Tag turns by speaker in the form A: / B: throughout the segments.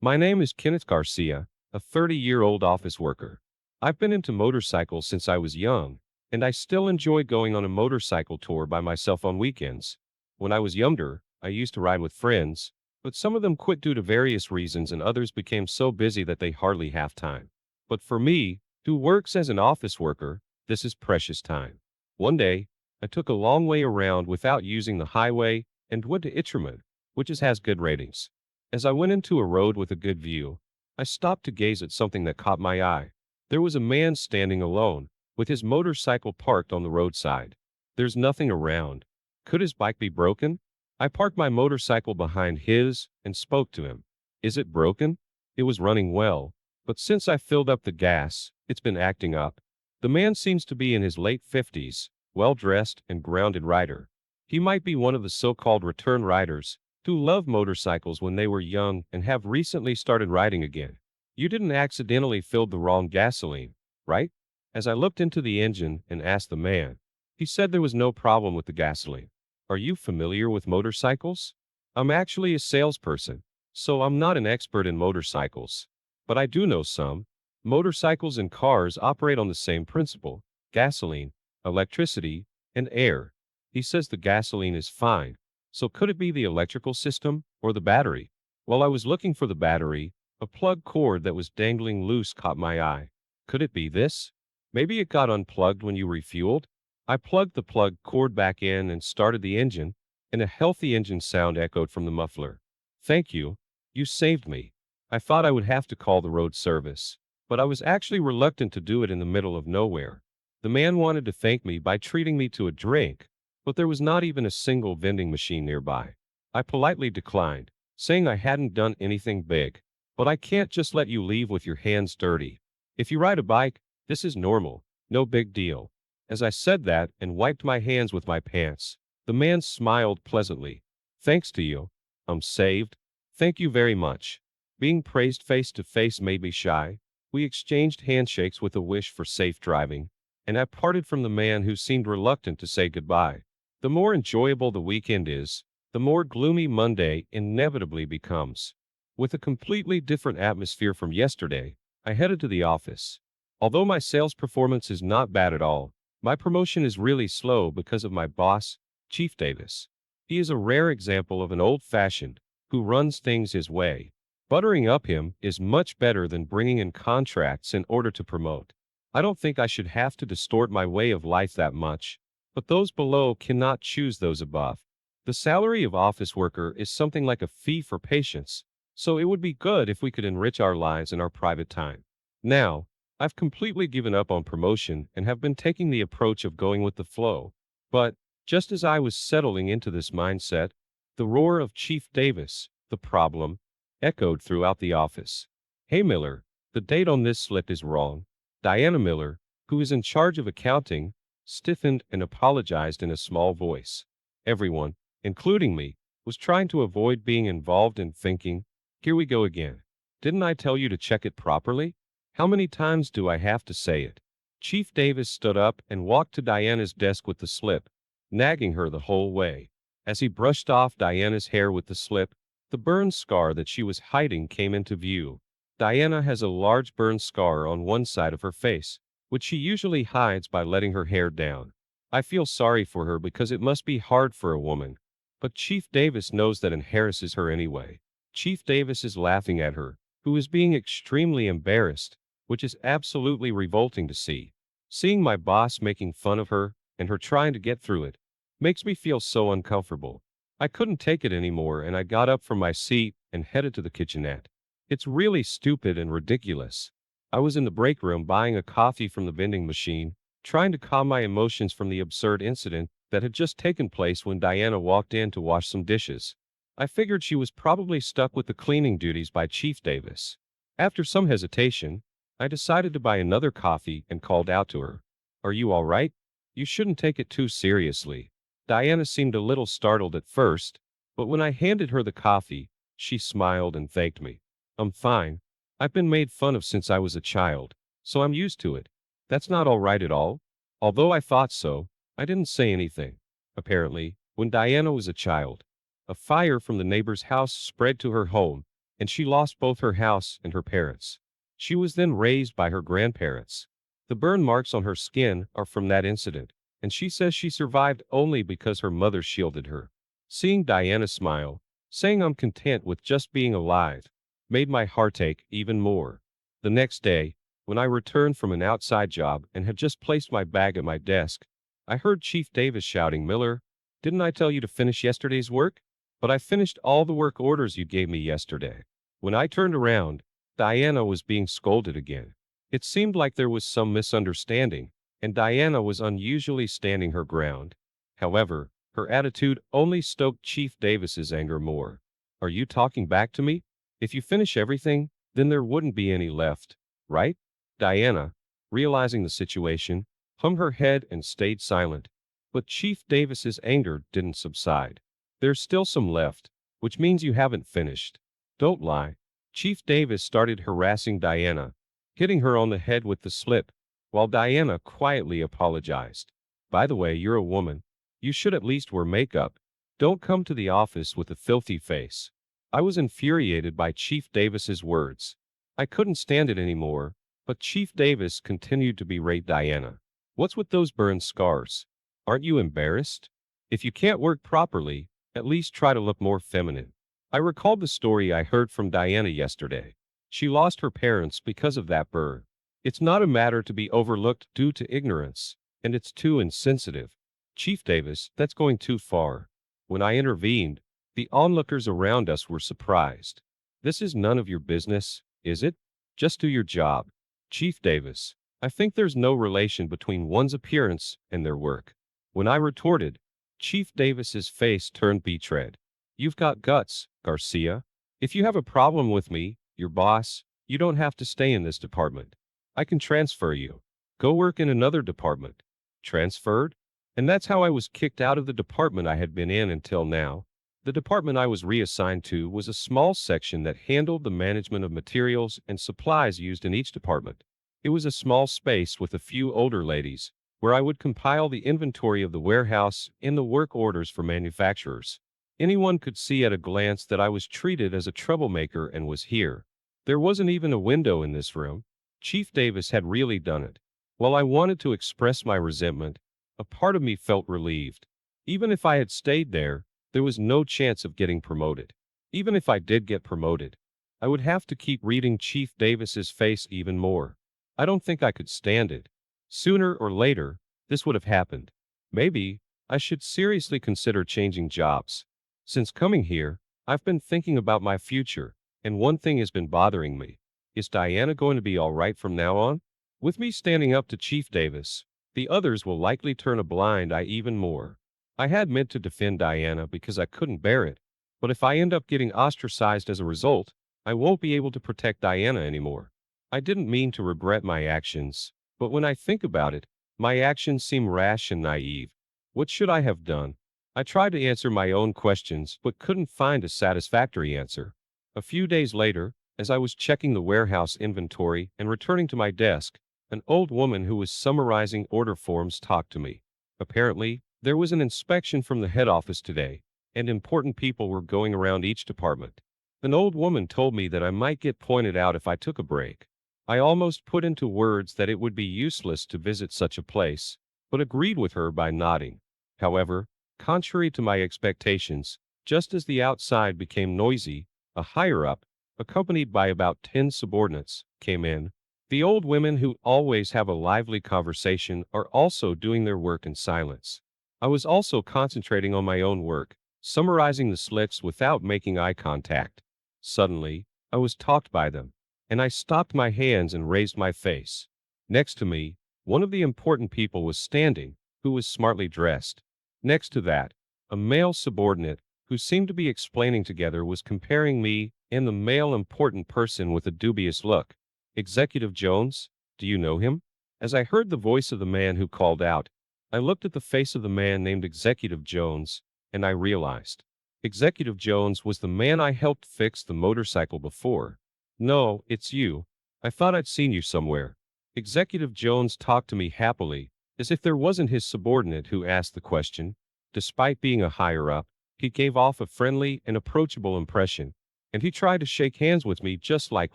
A: My name is Kenneth Garcia, a 30-year-old office worker. I've been into motorcycles since I was young, and I still enjoy going on a motorcycle tour by myself on weekends. When I was younger, I used to ride with friends, but some of them quit due to various reasons and others became so busy that they hardly have time. But for me, who works as an office worker, this is precious time. One day, I took a long way around without using the highway and went to Itraman, which has good ratings. As I went into a road with a good view, I stopped to gaze at something that caught my eye. There was a man standing alone, with his motorcycle parked on the roadside. There's nothing around. Could his bike be broken? I parked my motorcycle behind his and spoke to him. Is it broken? It was running well, but since I filled up the gas, it's been acting up. The man seems to be in his late 50s, well-dressed and grounded rider. He might be one of the so-called return riders who loved motorcycles when they were young and have recently started riding again. You didn't accidentally fill the wrong gasoline, right? As I looked into the engine and asked the man, he said there was no problem with the gasoline. Are you familiar with motorcycles? I'm actually a salesperson, so I'm not an expert in motorcycles. But I do know some. Motorcycles and cars operate on the same principle: gasoline, electricity, and air. He says the gasoline is fine. So could it be the electrical system or the battery? While I was looking for the battery, a plug cord that was dangling loose caught my eye. Could it be this? Maybe it got unplugged when you refueled? I plugged the plug cord back in and started the engine, and a healthy engine sound echoed from the muffler. Thank you. You saved me. I thought I would have to call the road service, but I was actually reluctant to do it in the middle of nowhere. The man wanted to thank me by treating me to a drink, but there was not even a single vending machine nearby. I politely declined, saying I hadn't done anything big, but I can't just let you leave with your hands dirty. If you ride a bike, this is normal, no big deal. As I said that and wiped my hands with my pants, the man smiled pleasantly. Thanks to you, I'm saved. Thank you very much. Being praised face to face made me shy. We exchanged handshakes with a wish for safe driving, and I parted from the man who seemed reluctant to say goodbye. The more enjoyable the weekend is, the more gloomy Monday inevitably becomes. With a completely different atmosphere from yesterday, I headed to the office. Although my sales performance is not bad at all, my promotion is really slow because of my boss, Chief Davis. He is a rare example of an old-fashioned who runs things his way. Buttering up him is much better than bringing in contracts in order to promote. I don't think I should have to distort my way of life that much, but those below cannot choose those above. The salary of office worker is something like a fee for patience, so it would be good if we could enrich our lives in our private time. Now, I've completely given up on promotion and have been taking the approach of going with the flow. But, just as I was settling into this mindset, the roar of Chief Davis, the problem, echoed throughout the office. Hey Miller, the date on this slip is wrong. Diana Miller, who is in charge of accounting, stiffened and apologized in a small voice. Everyone, including me, was trying to avoid being involved in thinking, here we go again. Didn't I tell you to check it properly? How many times do I have to say it? Chief Davis stood up and walked to Diana's desk with the slip, nagging her the whole way. As he brushed off Diana's hair with the slip, the burn scar that she was hiding came into view. Diana has a large burn scar on one side of her face, which she usually hides by letting her hair down. I feel sorry for her because it must be hard for a woman. But Chief Davis knows that and harasses her anyway. Chief Davis is laughing at her, who is being extremely embarrassed, which is absolutely revolting to see. Seeing my boss making fun of her, and her trying to get through it, makes me feel so uncomfortable. I couldn't take it anymore and I got up from my seat and headed to the kitchenette. It's really stupid and ridiculous. I was in the break room buying a coffee from the vending machine, trying to calm my emotions from the absurd incident that had just taken place when Diana walked in to wash some dishes. I figured she was probably stuck with the cleaning duties by Chief Davis. After some hesitation, I decided to buy another coffee and called out to her. Are you all right? You shouldn't take it too seriously. Diana seemed a little startled at first, but when I handed her the coffee, she smiled and thanked me. I'm fine. I've been made fun of since I was a child, so I'm used to it. That's not all right at all. Although I thought so, I didn't say anything. Apparently, when Diana was a child, a fire from the neighbor's house spread to her home, and she lost both her house and her parents. She was then raised by her grandparents. The burn marks on her skin are from that incident, and she says she survived only because her mother shielded her. Seeing Diana smile, saying I'm content with just being alive, made my heart ache even more. The next day, when I returned from an outside job and had just placed my bag at my desk, I heard Chief Davis shouting, "Miller, didn't I tell you to finish yesterday's work? But I finished all the work orders you gave me yesterday." When I turned around, Diana was being scolded again. It seemed like there was some misunderstanding, and Diana was unusually standing her ground. However, her attitude only stoked Chief Davis's anger more. "Are you talking back to me? If you finish everything, then there wouldn't be any left, right?" Diana, realizing the situation, hung her head and stayed silent. But Chief Davis's anger didn't subside. "There's still some left, which means you haven't finished. Don't lie." Chief Davis started harassing Diana, hitting her on the head with the slip, while Diana quietly apologized. "By the way, you're a woman. You should at least wear makeup. Don't come to the office with a filthy face." I was infuriated by Chief Davis's words. I couldn't stand it anymore, but Chief Davis continued to berate Diana. "What's with those burn scars? Aren't you embarrassed? If you can't work properly, at least try to look more feminine." I recalled the story I heard from Diana yesterday. She lost her parents because of that burn. It's not a matter to be overlooked due to ignorance, and it's too insensitive. "Chief Davis, that's going too far." When I intervened, the onlookers around us were surprised. "This is none of your business, is it? Just do your job." "Chief Davis, I think there's no relation between one's appearance and their work." When I retorted, Chief Davis's face turned betrayed. "You've got guts, Garcia. If you have a problem with me, your boss, you don't have to stay in this department. I can transfer you. Go work in another department." Transferred? And that's how I was kicked out of the department I had been in until now. The department I was reassigned to was a small section that handled the management of materials and supplies used in each department. It was a small space with a few older ladies, where I would compile the inventory of the warehouse and the work orders for manufacturers. Anyone could see at a glance that I was treated as a troublemaker and was here. There wasn't even a window in this room. Chief Davis had really done it. While I wanted to express my resentment, a part of me felt relieved. Even if I had stayed there was no chance of getting promoted. Even if I did get promoted, I would have to keep reading Chief Davis's face even more. I don't think I could stand it. Sooner or later, this would have happened. Maybe I should seriously consider changing jobs. Since coming here, I've been thinking about my future, and one thing has been bothering me. Is Diana going to be all right from now on? With me standing up to Chief Davis, the others will likely turn a blind eye even more. I had meant to defend Diana because I couldn't bear it, but if I end up getting ostracized as a result, I won't be able to protect Diana anymore. I didn't mean to regret my actions, but when I think about it, my actions seem rash and naive. What should I have done? I tried to answer my own questions but couldn't find a satisfactory answer. A few days later, as I was checking the warehouse inventory and returning to my desk, an old woman who was summarizing order forms talked to me. Apparently, there was an inspection from the head office today, and important people were going around each department. An old woman told me that I might get pointed out if I took a break. I almost put into words that it would be useless to visit such a place, but agreed with her by nodding. However, contrary to my expectations, just as the outside became noisy, a higher-up, accompanied by about 10 subordinates, came in. The old women who always have a lively conversation are also doing their work in silence. I was also concentrating on my own work, summarizing the slips without making eye contact. Suddenly, I was talked by them, and I stopped my hands and raised my face. Next to me, one of the important people was standing, who was smartly dressed. Next to that, a male subordinate, who seemed to be explaining together, was comparing me and the male important person with a dubious look. "Executive Jones, do you know him?" As I heard the voice of the man who called out, I looked at the face of the man named Executive Jones, and I realized. Executive Jones was the man I helped fix the motorcycle before. "No, it's you. I thought I'd seen you somewhere." Executive Jones talked to me happily, as if there wasn't his subordinate who asked the question. Despite being a higher-up, he gave off a friendly and approachable impression. and he tried to shake hands with me just like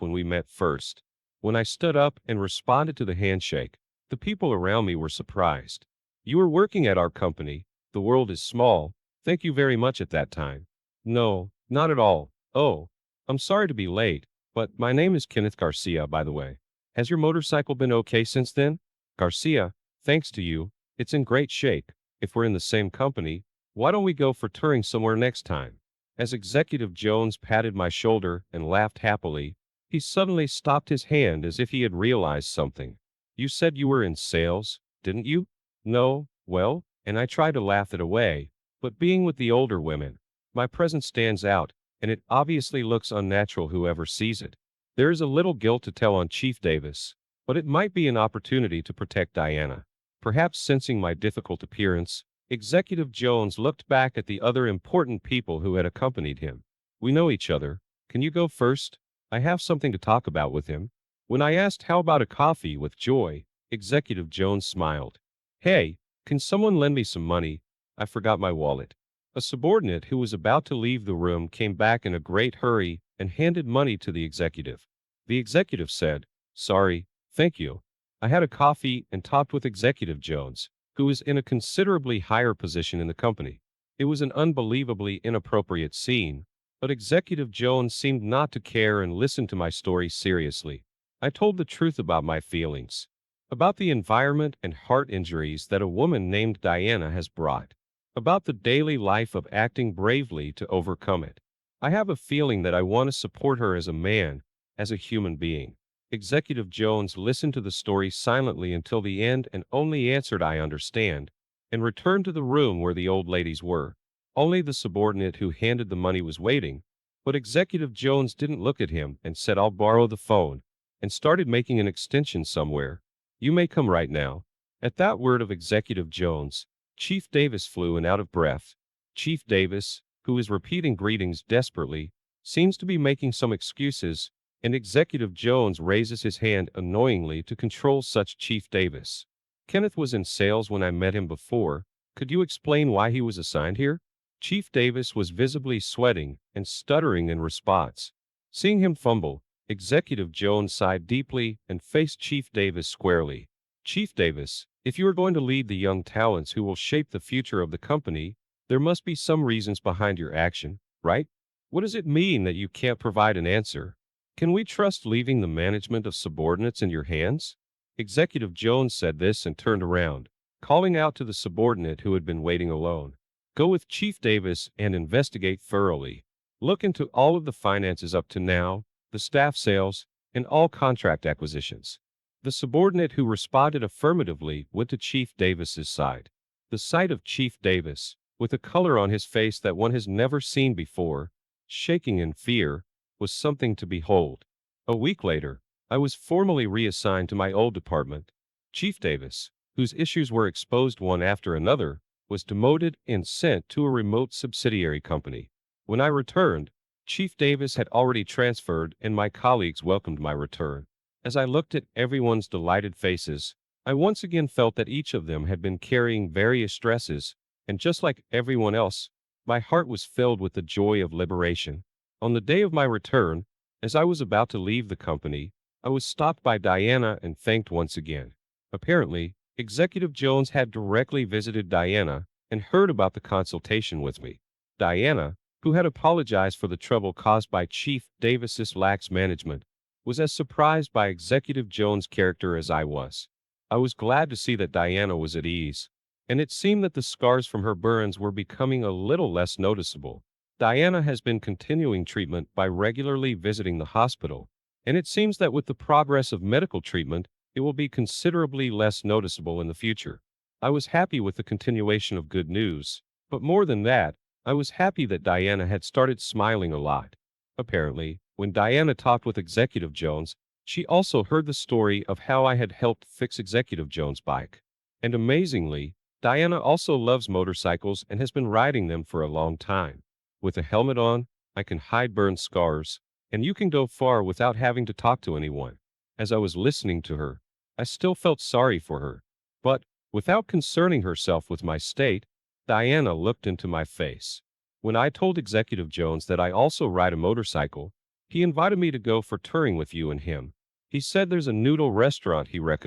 A: when we met first. When I stood up and responded to the handshake, the people around me were surprised. You were working at our company. The world is small. Thank you very much at that time. No, not at all. Oh, I'm sorry to be late, but my name is Kenneth Garcia, by the way. Has your motorcycle been okay since then? Garcia, thanks to you, it's in great shape. If we're in the same company, why don't we go for touring somewhere next time? As Executive Jones patted my shoulder and laughed happily, he suddenly stopped his hand as if he had realized something. You said you were in sales, didn't you? No, well, and I tried to laugh it away, but being with the older women, my presence stands out, and it obviously looks unnatural whoever sees it. There is a little guilt to tell on Chief Davis, but it might be an opportunity to protect Diana. Perhaps sensing my difficult appearance, Executive Jones looked back at the other important people who had accompanied him. We know each other. Can you go first? I have something to talk about with him. When I asked how about a coffee with Joy, Executive Jones smiled. Hey, can someone lend me some money? I forgot my wallet. A subordinate who was about to leave the room came back in a great hurry and handed money to the executive. The executive said, Sorry, thank you. I had a coffee and talked with Executive Jones, who is in a considerably higher position in the company. It was an unbelievably inappropriate scene, but Executive Jones seemed not to care and listened to my story seriously. I told the truth about my feelings, about the environment and heart injuries that a woman named Diana has brought, about the daily life of acting bravely to overcome it. I have a feeling that I want to support her as a man, as a human being. Executive Jones listened to the story silently until the end and only answered I understand, and returned to the room where the old ladies were. Only the subordinate who handed the money was waiting, but Executive Jones didn't look at him and said I'll borrow the phone, and started making an extension somewhere. You may come right now. At that word of Executive Jones, Chief Davis flew in out of breath. Chief Davis, who is repeating greetings desperately, seems to be making some excuses, and Executive Jones raises his hand annoyingly to control such Chief Davis. Kenneth was in sales when I met him before. Could you explain why he was assigned here? Chief Davis was visibly sweating and stuttering in response. Seeing him fumble, Executive Jones sighed deeply and faced Chief Davis squarely. Chief Davis, if you are going to lead the young talents who will shape the future of the company, there must be some reasons behind your action, right? What does it mean that you can't provide an answer? Can we trust leaving the management of subordinates in your hands? Executive Jones said this and turned around, calling out to the subordinate who had been waiting alone. Go with Chief Davis and investigate thoroughly. Look into all of the finances up to now, the staff sales, and all contract acquisitions. The subordinate who responded affirmatively went to Chief Davis's side. The sight of Chief Davis, with a color on his face that one has never seen before, shaking in fear, was something to behold. A week later, I was formally reassigned to my old department. Chief Davis, whose issues were exposed one after another, was demoted and sent to a remote subsidiary company. When I returned, Chief Davis had already transferred and my colleagues welcomed my return. As I looked at everyone's delighted faces, I once again felt that each of them had been carrying various stresses, and just like everyone else, my heart was filled with the joy of liberation. On the day of my return, as I was about to leave the company, I was stopped by Diana and thanked once again. Apparently, Executive Jones had directly visited Diana and heard about the consultation with me. Diana, who had apologized for the trouble caused by Chief Davis's lax management, was as surprised by Executive Jones' character as I was. I was glad to see that Diana was at ease, and it seemed that the scars from her burns were becoming a little less noticeable. Diana has been continuing treatment by regularly visiting the hospital, and it seems that with the progress of medical treatment, it will be considerably less noticeable in the future. I was happy with the continuation of good news, but more than that, I was happy that Diana had started smiling a lot. Apparently, when Diana talked with Executive Jones, she also heard the story of how I had helped fix Executive Jones' bike. And amazingly, Diana also loves motorcycles and has been riding them for a long time. With a helmet on, I can hide burn scars, and you can go far without having to talk to anyone. As I was listening to her, I still felt sorry for her. But, without concerning herself with my state, Diana looked into my face. When I told Executive Jones that I also ride a motorcycle, he invited me to go for touring with you and him. He said there's a noodle restaurant he recommends.